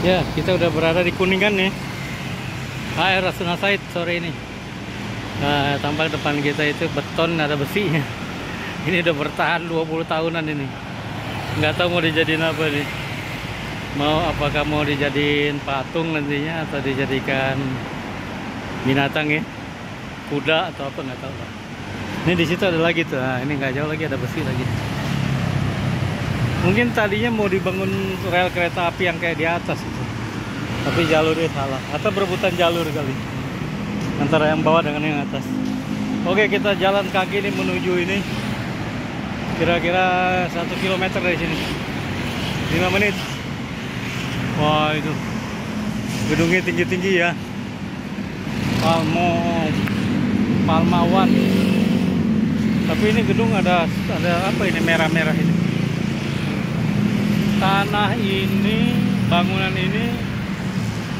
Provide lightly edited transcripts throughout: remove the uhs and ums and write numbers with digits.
Ya, kita udah berada di Kuningan nih. Air Rasuna Said sore ini. Nah, tampak depan kita itu beton, ada besinya. Ini udah bertahan 20 tahunan ini. Nggak tahu mau dijadiin apa nih. Apakah mau dijadiin patung nantinya atau dijadikan binatang ya? Kuda atau apa, nggak tahu. Ini di situ ada lagi tuh. Nah, ini nggak jauh lagi ada besi lagi. Mungkin tadinya mau dibangun rel kereta api yang kayak di atas itu, tapi jalurnya salah atau berebutan jalur kali antara yang bawah dengan yang atas. Oke, kita jalan kaki nih menuju ini, kira-kira 1 kilometer dari sini, 5 menit. Wah, itu gedungnya tinggi-tinggi ya, Palma One. Tapi ini gedung ada apa ini, merah-merah ini. Tanah ini, bangunan ini,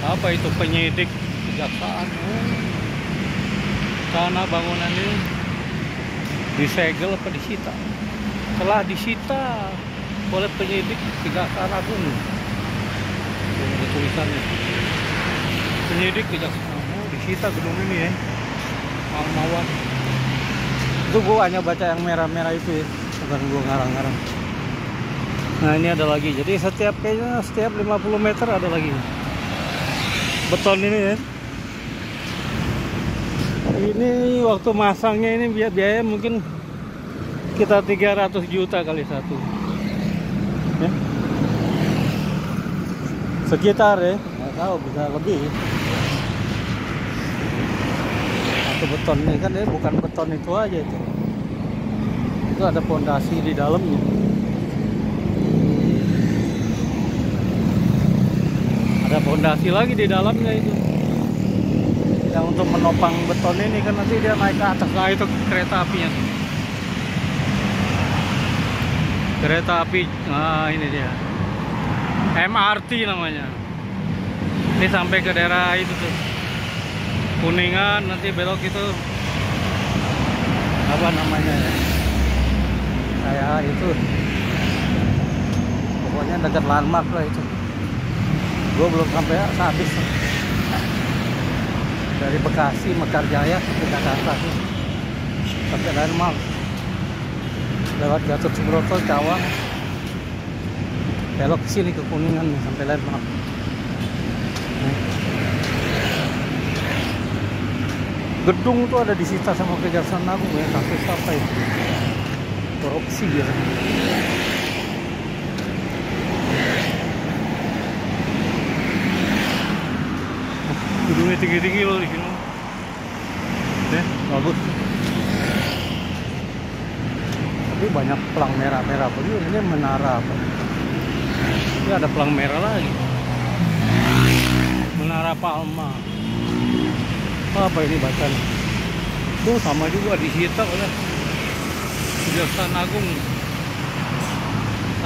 apa itu, penyidik kejaksaan. Tanah bangunan ini disegel apa disita? Telah disita oleh penyidik Kejaksaan Agung. Ada tulisannya. Penyidik Kejaksaan disita gedung ini ya. Palmawan. Itu gua hanya baca yang merah-merah itu ya, bukan gua ngarang-ngarang. Nah, ini ada lagi. Jadi kayaknya setiap 50 meter ada lagi beton ini ya. Ini waktu masangnya ini biaya mungkin kita 300 juta kali satu ya. Sekitar ya, nggak tahu, bisa lebih. Satu beton ini kan ya, bukan beton itu aja itu ada pondasi di dalamnya. Ada pondasi lagi di dalamnya itu, yang untuk menopang beton ini kan, nanti dia naik ke atas. Nah, itu kereta apinya, kereta api. Nah, ini dia MRT namanya. Ini sampai ke daerah itu tuh, Kuningan, nanti belok itu apa namanya ya, kayak itu pokoknya dekat landmark lah itu. Gue belum sampai habis dari Bekasi, Mekarjaya ke Jakarta tuh, sampai landmark, lewat Gatot Subroto, Cawang, belok ke sini ke Kuningan nih, sampai landmark. Gedung tuh ada disita sama Kejaksaan Agung ya, kasus apa itu, korupsi biasanya. Gedungnya tinggi-tinggi loh di sini. Bagus. Tapi banyak pelang merah-merah apa juga. Ini menara apa? Ini ada pelang merah lagi. Menara Palma. Apa ini bacaan? Tuh sama juga disita oleh Kejaksaan Agung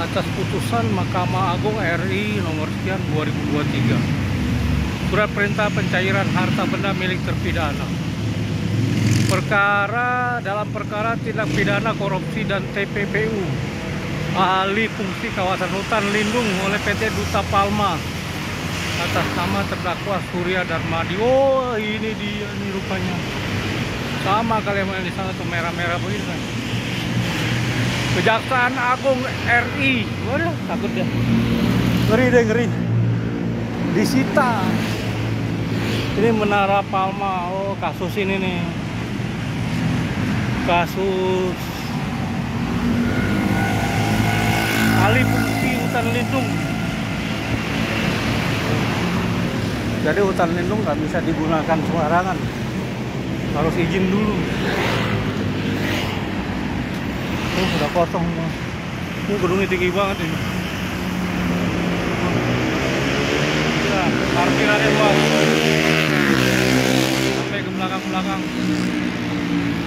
atas putusan Mahkamah Agung RI nomor sekian 2023. Surat perintah pencairan harta benda milik terpidana. Dalam perkara tindak pidana korupsi dan TPPU alih fungsi kawasan hutan lindung oleh PT Duta Palma atas nama terdakwa Surya Darmadi. Oh, ini dia nih rupanya. Sama kalian yang di sana tuh merah-merah begini kan. Kejaksaan Agung RI. Waduh, takut dia. Ngeri deh, ngeri. Disita. Ini Menara Palma. Oh, kasus ini nih, kasus alih fungsi hutan lindung. Jadi hutan lindung nggak bisa digunakan sembarangan, harus izin dulu. Oh, sudah kosong. Ini gedungnya tinggi banget ini. Nah, parkirannya luas sampai ke belakang-belakang.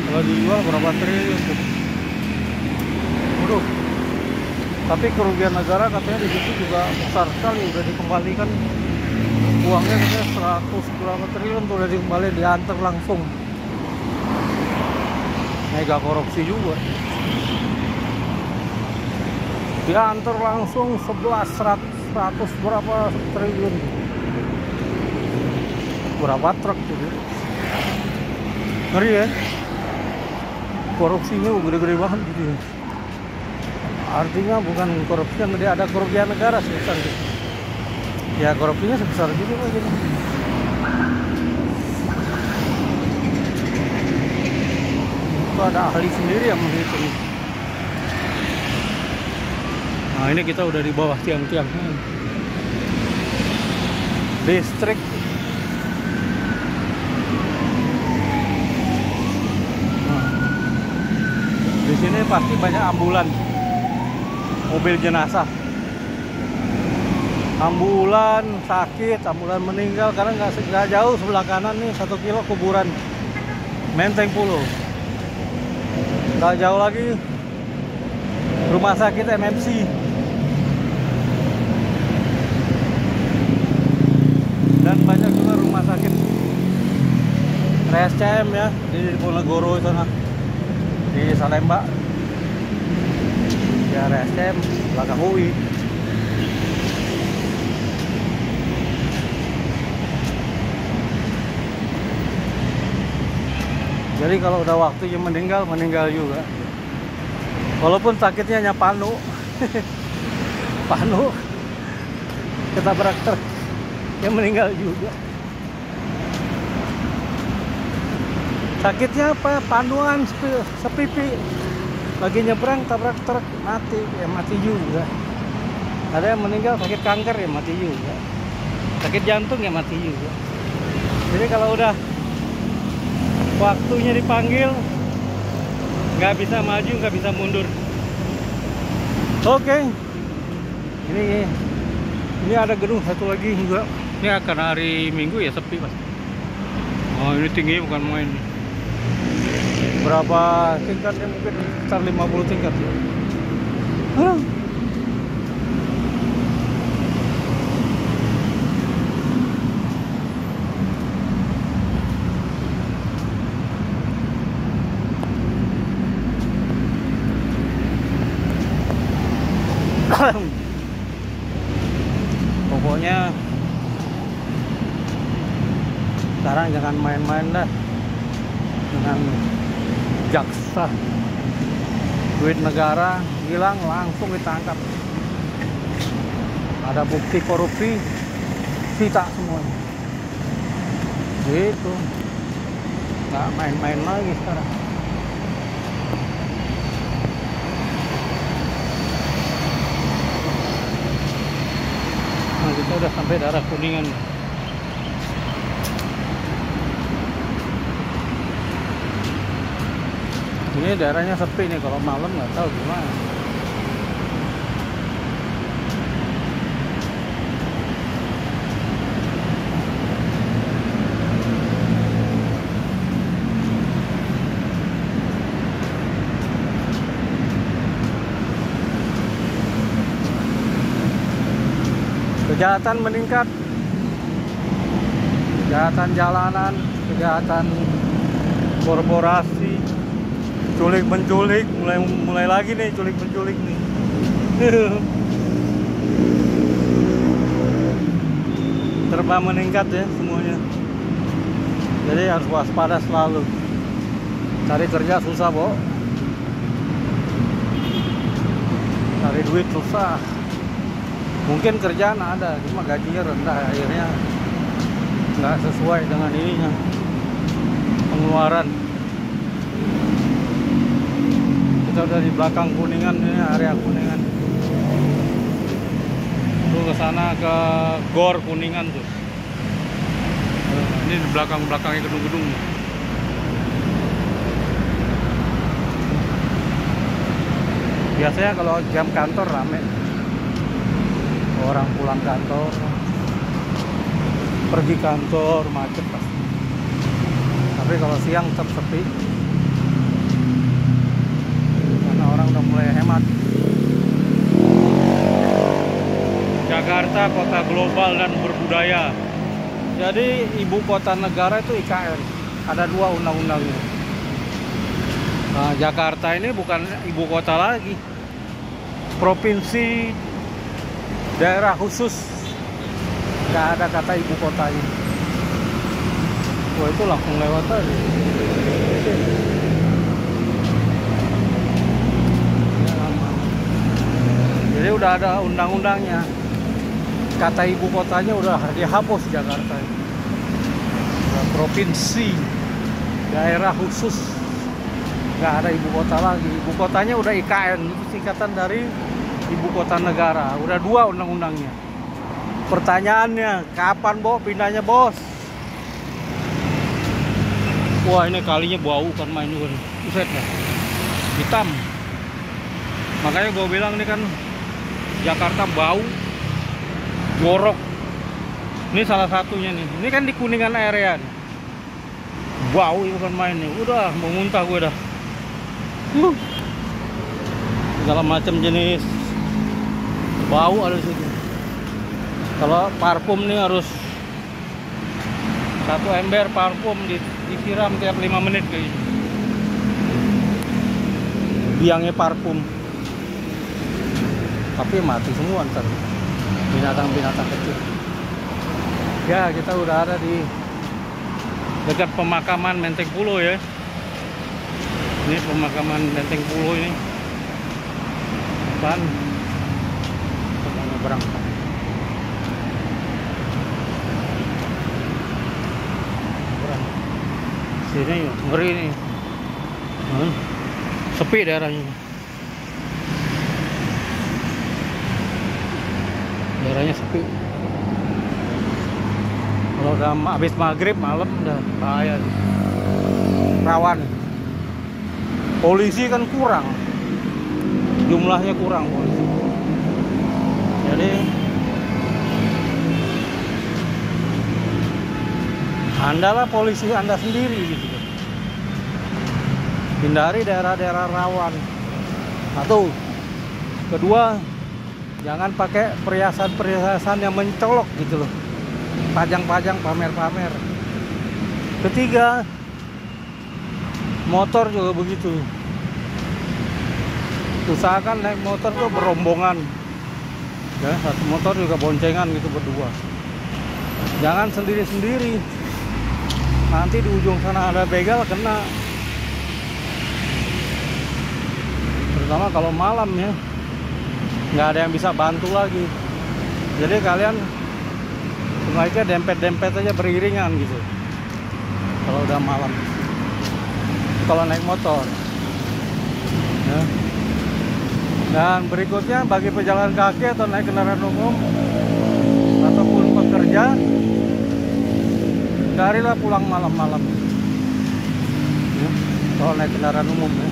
Kalau dijual berapa triliun tuh? Waduh. Tapi kerugian negara katanya di situ juga besar sekali, udah dikembalikan uangnya katanya 100 berapa triliun tuh, udah dikembali, diantar langsung. Mega korupsi juga. Diantar langsung 11 100 berapa triliun, berapa truk gitu. Ngeri ya, korupsinya gede-gede banget gitu. Artinya bukan korupsi yang gede, ada kerugian negara sebesar gitu. Ya korupsinya sebesar gitu gitu. Itu ada ahli sendiri yang menghitung. Nah ini kita udah di bawah tiang-tiangnya. Listrik. Nah, di sini pasti banyak ambulan, mobil jenazah, ambulan sakit, ambulan meninggal karena nggak jauh sebelah kanan nih 1 kilo kuburan Menteng Pulo. Nggak jauh lagi rumah sakit MMC. Dan banyak juga rumah sakit RSCM ya di Ponegoro sana, di Salemba. Ya RSCM belakang UI. Jadi kalau udah waktunya meninggal, meninggal juga. Walaupun sakitnya hanya panu. Panu ketabrak truk, yang meninggal juga. Sakitnya apa? Panuan sepipi. Lagi nyebrang tabrak truk, mati, ya mati juga. Ada yang meninggal sakit kanker, ya mati juga. Sakit jantung, ya mati juga. Jadi kalau udah waktunya dipanggil, nggak bisa maju, nggak bisa mundur. Oke. Ini ada gedung satu lagi juga. Ini akan hari Minggu ya sepi mas. Oh ini tinggi bukan main. Berapa tingkatnya, mungkin sekitar 50 tingkat. Pokoknya sekarang jangan main-main dah dengan jaksa. Duit negara hilang langsung ditangkap. Ada bukti korupsi, sita semuanya. Gitu. Nggak main-main lagi sekarang. Nah, kita udah sampai daerah Kuningan. Ini daerahnya sepi nih, kalau malam nggak tahu gimana. Kejahatan meningkat, kejahatan jalanan, kejahatan korporasi, culik menculik, mulai lagi nih culik menculik nih. Serba meningkat ya semuanya. Jadi harus waspada selalu. Cari kerja susah, Bo. Cari duit susah. Mungkin kerjaan ada, cuma gajinya rendah, akhirnya nggak sesuai dengan ininya, pengeluaran. Kita udah di belakang Kuningan, ini area Kuningan. Tuh ke sana ke Gor Kuningan tuh. Ini di belakangnya gedung-gedung. Biasanya kalau jam kantor rame. Orang pulang kantor, pergi kantor, macet pasti. Tapi kalau siang tetap sepi, karena orang udah mulai hemat. Jakarta kota global dan berbudaya. Jadi ibu kota negara itu IKN, ada 2 undang-undangnya. Nah, Jakarta ini bukan ibu kota lagi, provinsi daerah khusus, nggak ada kata ibu kotanya. Wah, itu langsung lewat aja. Jadi udah ada undang-undangnya, kata ibu kotanya udah dihapus Jakarta. Udah provinsi, daerah khusus, nggak ada ibu kota lagi. Ibu kotanya udah IKN, itu singkatan dari ibu kota negara. Udah 2 undang-undangnya. Pertanyaannya, kapan pindahnya, bos? Wah, ini kalinya bau kan main juga nih. Buset ya, hitam. Makanya gue bilang ini kan Jakarta bau, jorok. Ini salah satunya nih. Ini kan di Kuningan area nih. Bau itu kan main nih. Udah mau muntah gue dah. Segala macam jenis bau ada di situ. Kalau parfum nih harus 1 ember parfum disiram tiap 5 menit kayak gitu. Biangnya parfum. Tapi mati semua ntar binatang-binatang kecil. Ya, kita udah ada di dekat pemakaman Menteng Pulo ya. Ini pemakaman Menteng Pulo ini. Depan semuanya berangkat. Sini ngeri nih. Sepi daerahnya. Daerahnya sepi. Kalau udah habis maghrib malam udah bahaya sih. Rawan. Polisi kan kurang. Jumlahnya kurang polisi. Jadi andalah polisi Anda sendiri gitu. Hindari daerah-daerah rawan. Satu. Kedua, jangan pakai perhiasan-perhiasan yang mencolok gitu loh. Pajang-pajang, pamer-pamer. Ketiga, motor juga begitu. Usahakan naik motor tuh berombongan. Ya, satu motor juga boncengan gitu berdua. Jangan sendiri-sendiri. Nanti di ujung sana ada begal kena. Terutama kalau malam ya, nggak ada yang bisa bantu lagi. Jadi kalian sebaiknya dempet-dempet aja beriringan gitu kalau udah malam, kalau naik motor ya. Dan berikutnya bagi pejalan kaki atau naik kendaraan umum ataupun pekerja, hindarilah pulang malam-malam ya, kalau naik kendaraan umum ya.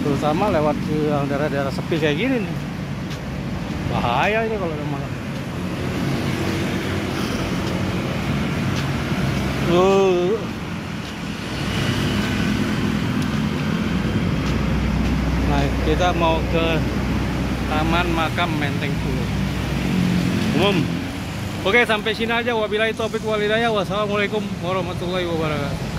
Terutama lewat daerah-daerah sepi kayak gini nih. Bahaya ini kalau udah malam. Nah, kita mau ke Taman Makam Menteng Pulo Umum. Oke, sampai sini aja. Wabillahi taufiq wal hidayah. Wassalamualaikum warahmatullahi wabarakatuh.